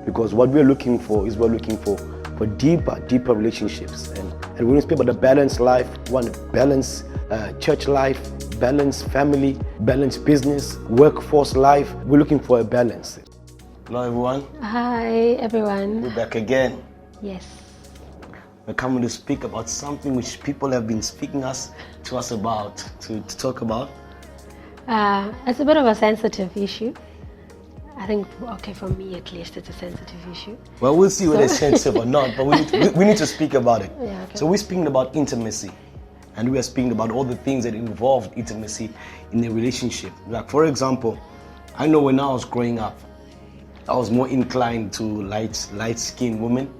because what we're looking for is for deeper relationships. And when we speak about a balanced life, one balanced church life, balanced family, balanced business, workforce life, we're looking for a balance. Hello everyone. Hi everyone. We're back again. Yes. We're coming to speak about something which people have been speaking to us about, to talk about. It's a bit of a sensitive issue. I think, okay, for me at least, it's a sensitive issue. Well, we'll see whether it's sensitive or not, but we need to speak about it. Yeah, okay. So we're speaking about intimacy, and we are speaking about all the things that involved intimacy in a relationship. Like, for example, I know when I was growing up, I was more inclined to light-skinned women.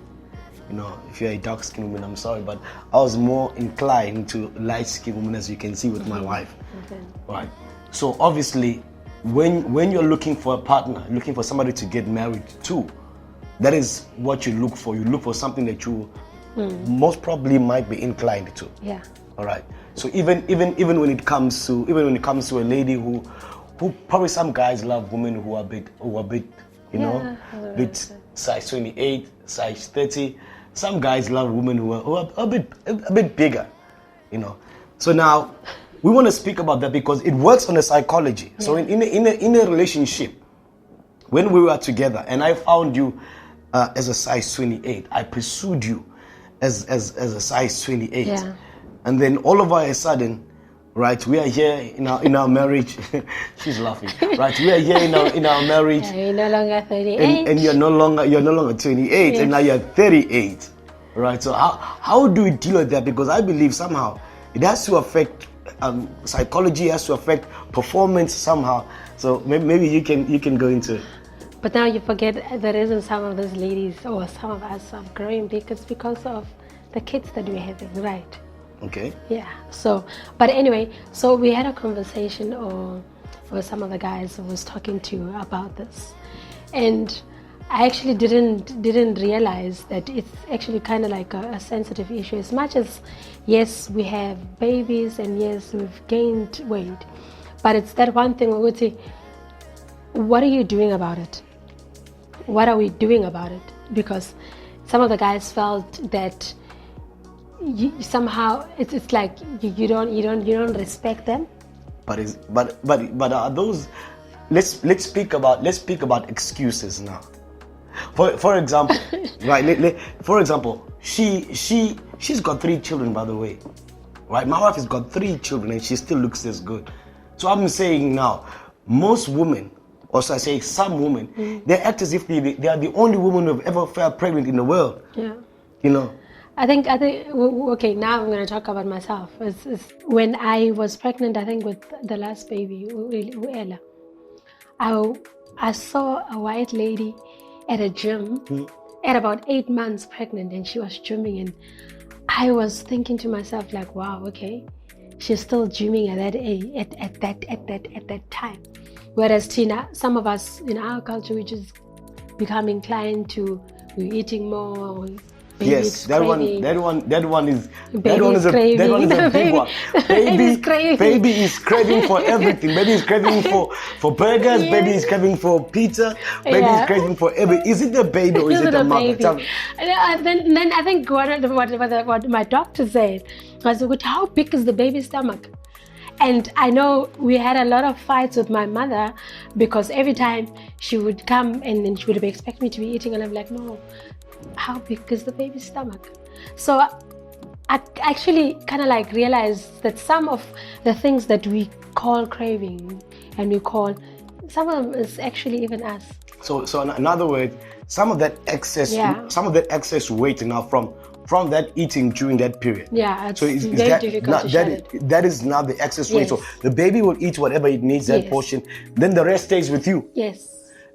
You know, if you're a dark-skinned woman, I'm sorry, but I was more inclined to light-skinned women, as you can see with my wife. Okay. Right. So obviously, when you're looking for a partner, looking for somebody to get married to, that is what you look for. You look for something that you most probably might be inclined to. Yeah. All right. So even when it comes to a lady who probably, some guys love women who are a bit bit size 28, size 30. Some guys love women who are a bit bigger, you know. So now we want to speak about that because it works on the psychology. Yeah. So in a relationship, when we were together and I found you as a size 28, I pursued you as a size 28. Yeah. And then all of a sudden, right, we are here in our marriage. She's laughing. Right, we are here in our marriage. Yeah, you're no longer 38. And you're no longer 28, Yes. and now you're 38. Right. So how do we deal with that? Because I believe somehow it has to affect psychology, has to affect performance somehow. So maybe you can go into it. But now you forget the reason some of those ladies or some of us are growing big is because of the kids that we're having, right? Okay. Yeah. So, but anyway, so we had a conversation or some of the guys I was talking to about this, and I actually didn't realize that it's actually kind of like a sensitive issue. As much as yes, we have babies and yes, we've gained weight, but it's that one thing we would say, what are you doing about it? What are we doing about it? Because some of the guys felt that somehow it's like you don't respect them. But are those? Let's speak about excuses now. For example, right? For example, she's got 3 children, by the way, right? My wife has got 3 children and she still looks this good. So I'm saying now, most women, or so I say some women, they act as if they are the only women who have ever felt pregnant in the world. Yeah. You know. I think okay, now I'm going to talk about myself. It's when I was pregnant, I think with the last baby, Ella, I saw a white lady at a gym at about 8 months pregnant, and she was gymming, and I was thinking to myself like, wow, okay, she's still gymming at that age, at that time. Whereas Tina, some of us in our culture, we just become inclined to eating more. Yes, that one is a big one. Baby is craving for everything. Baby is craving for burgers. Yes. Baby is craving for pizza. Baby is craving for everything. Is it the baby or is it the mother? Then I think what my doctor said was, how big is the baby's stomach? And I know we had a lot of fights with my mother because every time she would come and then she would expect me to be eating, and I'm like, no. How big is the baby's stomach? So I actually kind of like realized that some of the things that we call craving and we call, some of them is actually even us. So in other words, some of that excess weight now from that eating during that period. Yeah, it's very difficult to shed it. That is now the excess weight. So the baby will eat whatever it needs, that portion. Then the rest stays with you. Yes.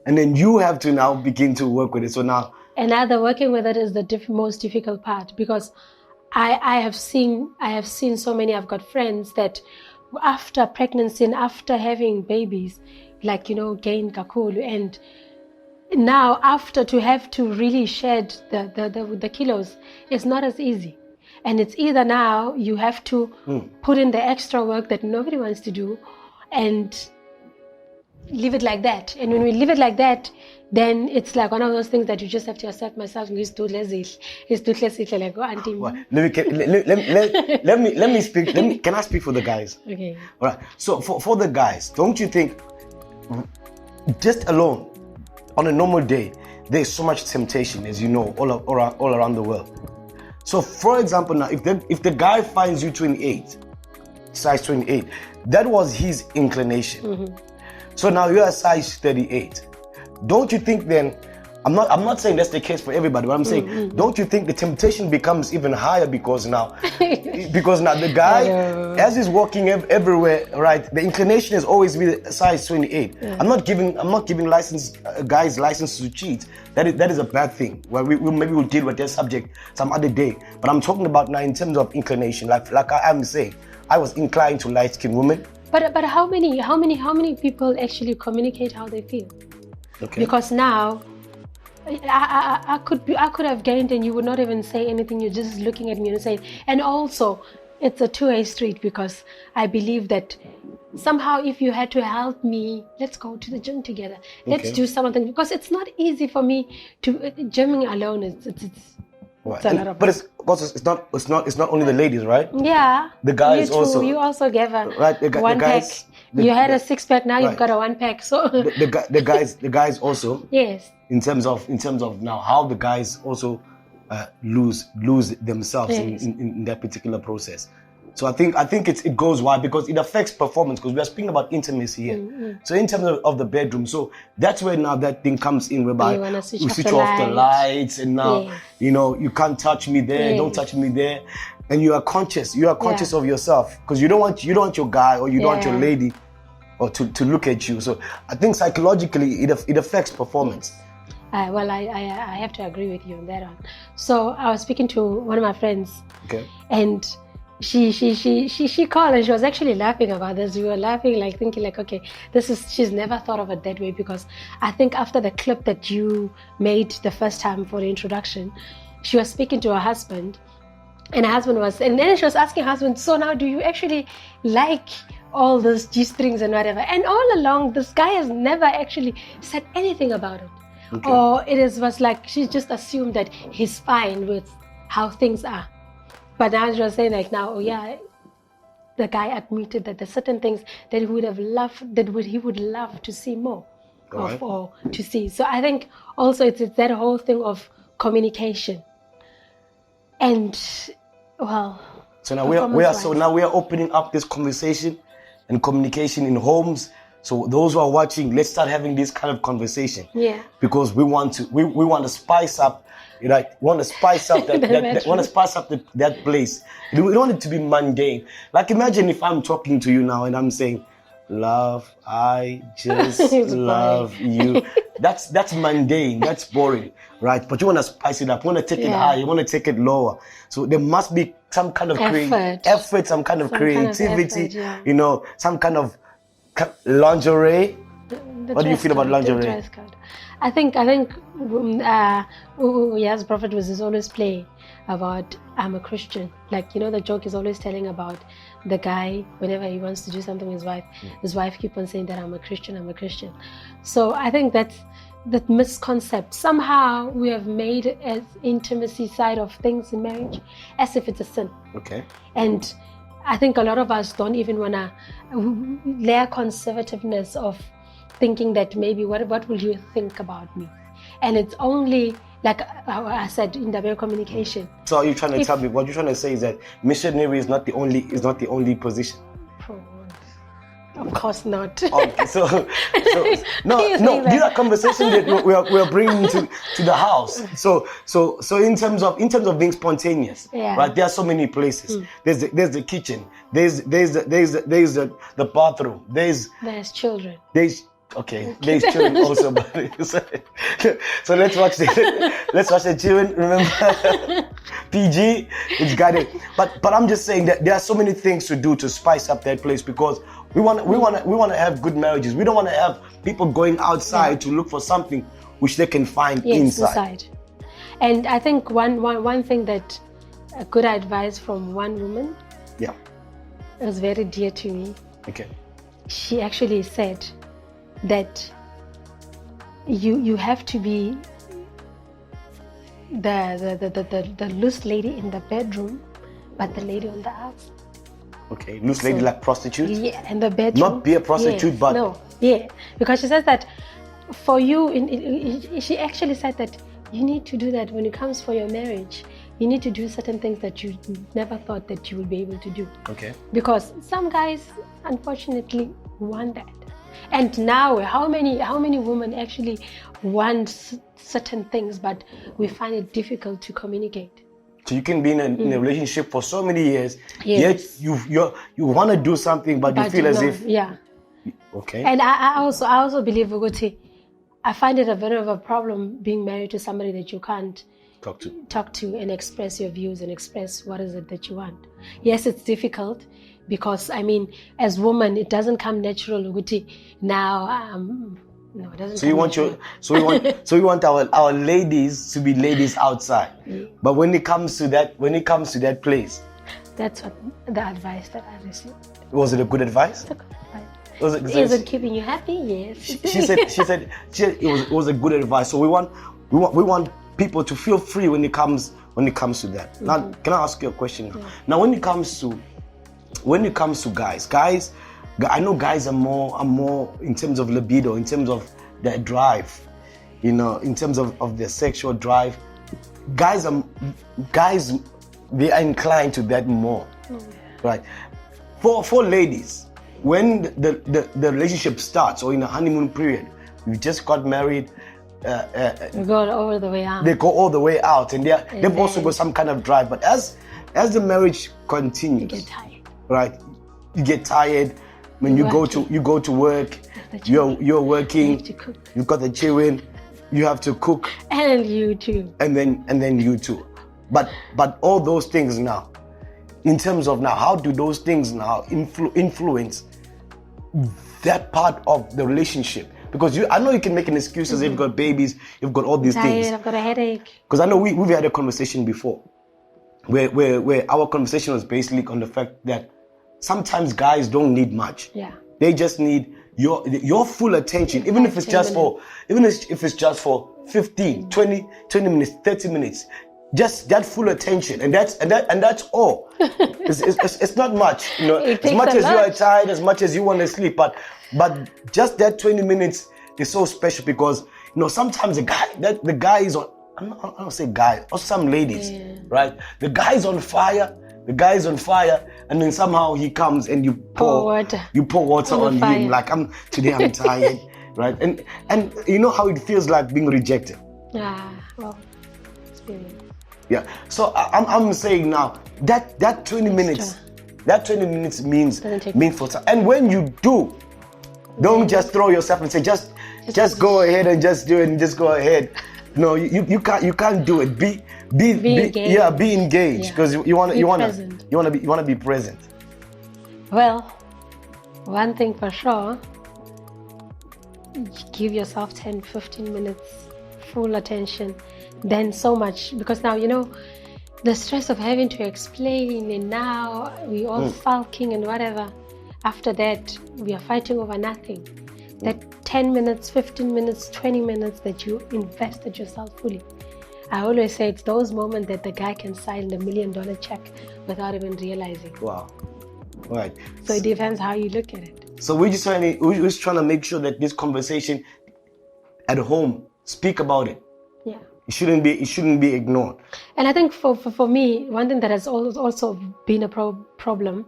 And then you have to now begin to work with it. So now. And either working with it is the most difficult part, because I have seen so many. I've got friends that after pregnancy and after having babies, like gain kakulu, and now after to have to really shed the kilos, it's not as easy. And it's either now you have to put in the extra work that nobody wants to do and leave it like that. And when we leave it like that, then it's like one of those things that you just have to accept myself. He's too lazy. Like, oh, auntie. Well, let me speak. Can I speak for the guys? Okay. All right. So for the guys, don't you think just alone on a normal day there's so much temptation, as you know, all around the world. So for example, now if the guy finds you 28, size 28, that was his inclination. Mm-hmm. So now you're a size 38. Don't you think then, I'm not saying that's the case for everybody, but I'm saying, don't you think the temptation becomes even higher because now the guy, as he's walking everywhere, right, the inclination is always be size 28. Yeah. I'm not giving guys license to cheat. That is a bad thing. Well, maybe we'll deal with that subject some other day. But I'm talking about now in terms of inclination, like I'm saying, I was inclined to light-skinned women. But how many people actually communicate how they feel? Okay. Because now I could have gained and you would not even say anything. You're just looking at me and saying. And also, it's a two-way street because I believe that somehow if you had to help me, let's go to the gym together. Let's do something, because it's not easy for me to gymming alone. It's right. But it's not only the ladies, right? Yeah. The guys also. You also gave a right, one pack. You had a 6-pack, now you've got a 1-pack. So the guys also. Yes. In terms of now how the guys also lose themselves in that particular process. So I think it goes wide because it affects performance, because we are speaking about intimacy here. Mm-hmm. So in terms of the bedroom, so that's where now that thing comes in, whereby we switch off the lights, and now you can't touch me there, don't touch me there, and you are conscious of yourself, because you don't want your guy or you don't want your lady or to look at you. So I think psychologically it affects performance. Well, I have to agree with you on that one. So I was speaking to one of my friends, and she called and she was actually laughing about this. We were laughing, like thinking like, okay, she's never thought of it that way, because I think after the clip that you made the first time for the introduction, she was speaking to her husband, and her husband and then she was asking her husband, so now do you actually like all those G-strings and whatever? And all along, this guy has never actually said anything about it. Okay. Or was like she just assumed that he's fine with how things are. But now she was saying like now, the guy admitted that there's certain things that he would have loved, he would love to see more of, or to see. So I think also it's that whole thing of communication. And well, so now we are opening up this conversation and communication in homes. So those who are watching, let's start having this kind of conversation. Yeah. Because we want to spice up, right? We want to spice up that place. We don't want it to be mundane. Like imagine if I'm talking to you now and I'm saying, "Love, I just love you." That's mundane. That's boring, right? But you want to spice it up. You want to take it high. You want to take it lower. So there must be some kind of effort, some kind of creativity. Some kind of lingerie. What do you feel about lingerie? The dress code. I think Yah's prophet was always playing about I'm a Christian. Like, the joke is always telling about the guy, whenever he wants to do something with his wife keep on saying that I'm a Christian. So I think that's that misconcept. Somehow we have made as intimacy side of things in marriage as if it's a sin. Okay. And I think a lot of us don't even want to layer conservativeness of thinking that maybe what will you think about me? And it's only, like I said, in the way of communication. So are you trying to tell me, what you're trying to say is that missionary is not the only position? Of course not. Okay, so these are conversations that we are bringing to the house. So in terms of being spontaneous, right? There are so many places. There's the kitchen. There's the bathroom. There's children. There's children also. So let's watch the children. Remember, PG, it's guided. But I'm just saying that there are so many things to do to spice up that place, because we want to have good marriages. We don't want to have people going outside to look for something which they can find inside. And I think one thing that a good advice from one woman, was very dear to me. Okay. She actually said that you have to be the loose lady in the bedroom, but the lady on the outside. Okay, loose lady like prostitute? Yeah, in the bedroom. Not be a prostitute, yes, but... No, yeah. Because she says that for you, she actually said that you need to do that when it comes for your marriage. You need to do certain things that you never thought that you would be able to do. Okay. Because some guys, unfortunately, want that. And now, how many women actually want certain things, but we find it difficult to communicate. So you can be in a relationship for so many years, yet you want to do something, but you feel as if... Yeah. Okay. And I also believe, Uguti, I find it a bit of a problem being married to somebody that you can't talk to and express your views and express what is it that you want. Yes, it's difficult because, I mean, as women, it doesn't come natural, Uguti. Now, no, it doesn't. So we want our ladies to be ladies outside. Yeah. But when it comes to that place, that's what the advice that I received. Was it a good advice? It's a good advice. Is it keeping you happy? Yes. She said it was a good advice. So we want people to feel free when it comes to that. Mm-hmm. Now, can I ask you a question? Yeah. Now, when it comes to guys, I know guys are more in terms of libido, in terms of their drive, in terms of their sexual drive. Guys, they are inclined to that more, right? For ladies, when the relationship starts or in a honeymoon period, you just got married. We go all the way out. They go all the way out, and they've also got some kind of drive. But as the marriage continues, you get tired, right? You get tired. When you go to work, you're working. You have to cook. You've got the children. You have to cook. And you too. And then you too. But all those things now, in terms of now, how do those things now influence that part of the relationship? Because I know you can make an excuse as you've got babies, you've got all these things. I've got a headache. Because I know we've had a conversation before, where our conversation was basically on the fact that sometimes guys don't need much. Yeah. They just need your full attention, even if it's just for 15, 20 minutes, 30 minutes. Just that full attention, and that's all. It's not much, as much as you are tired, as much as you want to sleep, but just that 20 minutes is so special because sometimes the guy is on. I don't say guy, or some ladies, right? The guy is on fire. And then somehow he comes and you pour water on him. Like today I'm tired, right? And you know how it feels like being rejected. Well, experience. Yeah. So I'm saying now that 20 minutes, that 20 minutes means for time. And when you do, don't just throw yourself and say just go ahead and just do it and just go ahead. No, you can't do it. Be engaged. Yeah, be engaged because you want to be present. Well, one thing for sure, give yourself 10-15 minutes full attention, then so much, because now the stress of having to explain, and now we all sulking and whatever. After that, we are fighting over nothing. That 10 minutes, 15 minutes, 20 minutes that you invested yourself fully. I always say it's those moments that the guy can sign the $1 million check without even realizing. Wow. Right. So it depends how you look at it. So we're just trying to make sure that this conversation at home, speak about it. Yeah. It shouldn't be ignored. And I think for me, one thing that has also been a problem.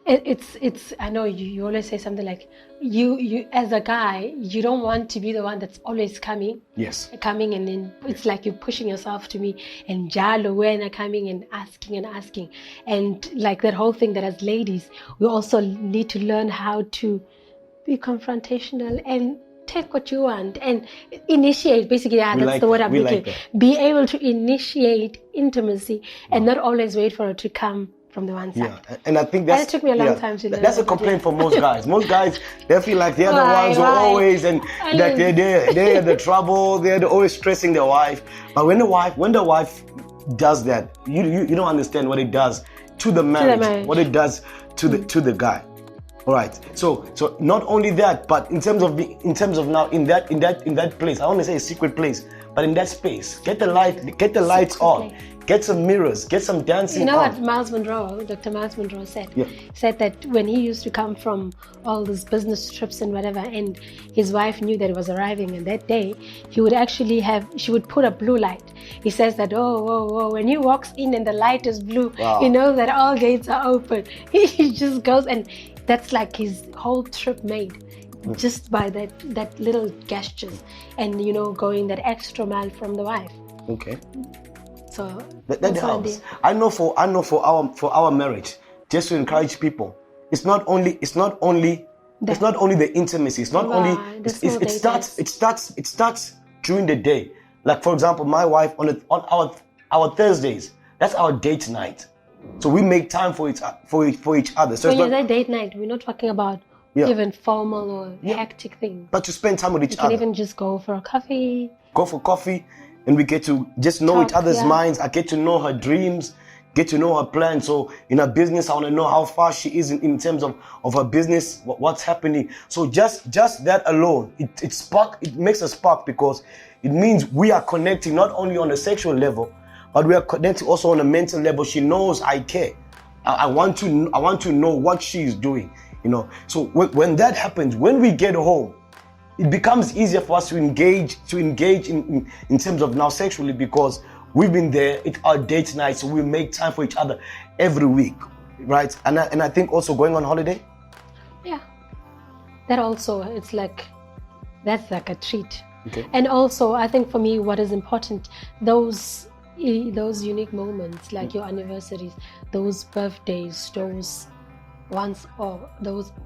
It's I know you always say something like you as a guy, you don't want to be the one that's always coming. Yes. Coming, and then it's like you're pushing yourself to me, and jalo when are coming and asking, and like that whole thing that as ladies we also need to learn how to be confrontational and take what you want and initiate. Basically, that's the word I'm looking. Be able to initiate intimacy and not always wait for it to come from the one side. Yeah, and I think it took me a long time to learn. That's a complaint for most guys. Most guys, they feel like they're the ones who are always and like they're the trouble. They're always stressing their wife. But when the wife does that, you don't understand what it does to the marriage. What it does to the guy. All right. So not only that, but in terms of now in that place, I want to say a secret place, but in that space, get the lights on, get some mirrors, get some dancing. You know on. what Miles Monroe, Dr. Miles Monroe said? Yeah. Said that when he used to come from all these business trips and whatever, and his wife knew that it was arriving, and that day she would put a blue light. He says that, when he walks in and the light is blue, wow. you know that all gates are open. He just goes, and that's like his whole trip made. Just by that little gestures, and going that extra mile from the wife. Okay. So that helps. I know for our marriage, just to encourage people, it's not only the intimacy. It's not only it starts during the day. Like for example, my wife on our Thursdays, that's our date night. So we make time for each other. So when you say date night, we're not talking about even formal or hectic things. But to spend time with each other. You can even just go for coffee. And we get to just know each other's minds. I get to know her dreams, get to know her plans. So in her business, I want to know how far she is in terms of her business, what's happening. So just that alone, it makes a spark, because it means we are connecting not only on a sexual level, but we are connecting also on a mental level. She knows I care. I want to know what she is doing. So when that happens, when we get home, it becomes easier for us to engage in terms of now sexually, because we've been there. It's our date night, so we make time for each other every week, right? And I think also going on holiday. Yeah, that also that's like a treat. Okay. And also, I think for me, what is important, those unique moments, like your anniversaries, those birthdays, those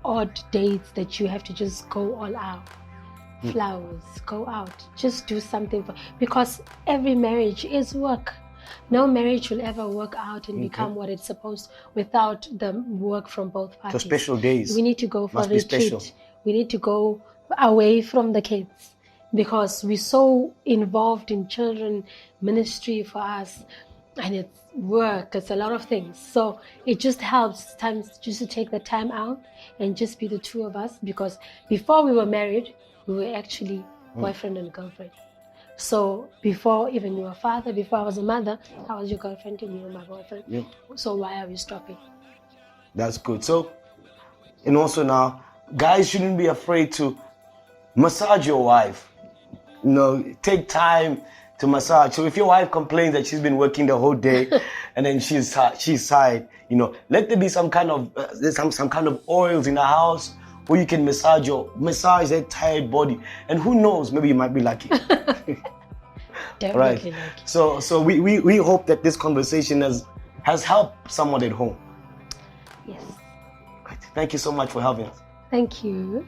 odd dates that you have to just go all out. Flowers, go out, just do something because every marriage is work. No marriage will ever work out and become what it's supposed without the work from both parties. So special days. We need to go for a retreat. We need to go away from the kids, because we're so involved in children ministry for us, and it's work, it's a lot of things. So it just helps times just to take the time out and just be the two of us, because before we were married, we were actually boyfriend and girlfriend. So before even you were a father, before I was a mother, I was your girlfriend and you were my boyfriend. Yeah. So why are we stopping? That's good. So, and also now, guys shouldn't be afraid to massage your wife. Take time to massage. So if your wife complains that she's been working the whole day and then she's tired, let there be some kind of oils in the house where you can massage that tired body, and who knows, maybe you might be lucky. Definitely right. lucky. So we hope that this conversation has helped someone at home. Yes. Right. Thank you so much for having us. Thank you.